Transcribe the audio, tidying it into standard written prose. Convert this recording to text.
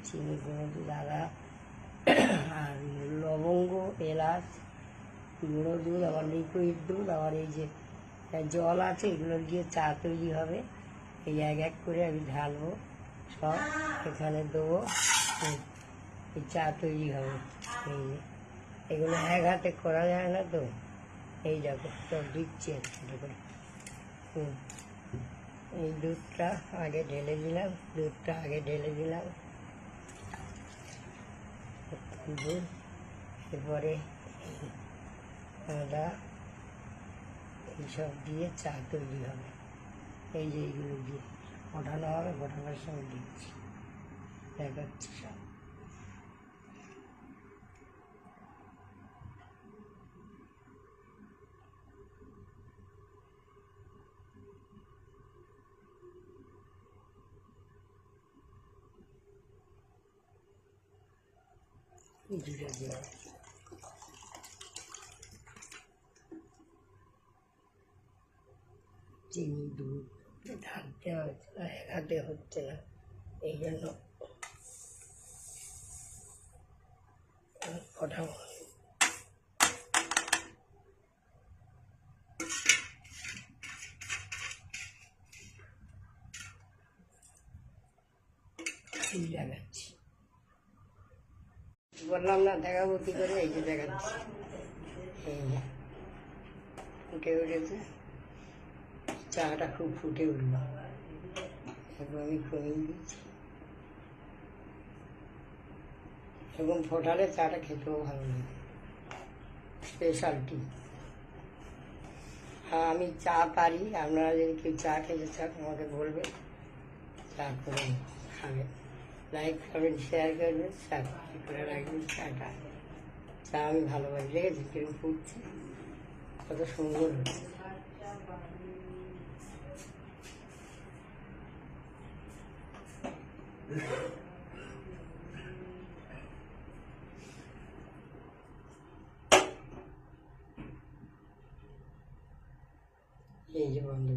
চিনি গুঁড়ো দুধ, আদা আর লবঙ্গ, এলাচ, গুঁড়ো দুধ, আবার লিকুইড দুধ, আবার এই যে জল আছে, এগুলো দিয়ে চা তৈরি হবে। এই এক এক করে আমি ঢালবো, সব এখানে দেবো, এই চা তৈরি হবে। এই যে এগুলো এক হাতে করা যায় না তো, এই দেখো সব দিচ্ছি একটু করে। এই দুধটা আগে ঢেলে দিলাম, দুধ, এরপরে আদা এইসব দিয়ে চা তৈরি হবে। এই যে এইগুলো দিয়ে ফোটানো হবে, ফোটানোর সময় দিচ্ছি, দেখাচ্ছি সব। জিরে দিয়ে চিনি, দুধ ঢালতে হচ্ছে না, এক হাতে হচ্ছে না, এই জন্য ফোটাবো। দেখাচ্ছি, বললাম না দেখাবো কী করে, এই যে দেখাচ্ছি। এই যে ফুটে উঠেছে, চাটা খুব ফুটে উঠল, এরপর আমি কমিয়ে দিচ্ছি। এবং ফোটালে চাটা খেতেও ভালো লাগে, স্পেশাল টি। হ্যাঁ, আমি চা পারি, আপনারা যদি কেউ চা খেতে চান আমাকে বলবেন, চা করে খাবেন। লাইক করবেন, শেয়ার করবেন, সাবস্ক্রাইব করে রাখবেন। চাটা চা আমি ভালোবাসি, দেখেছি কিরকম ফুটছে, কত সুন্দর হচ্ছে। এই যে বন্ধু।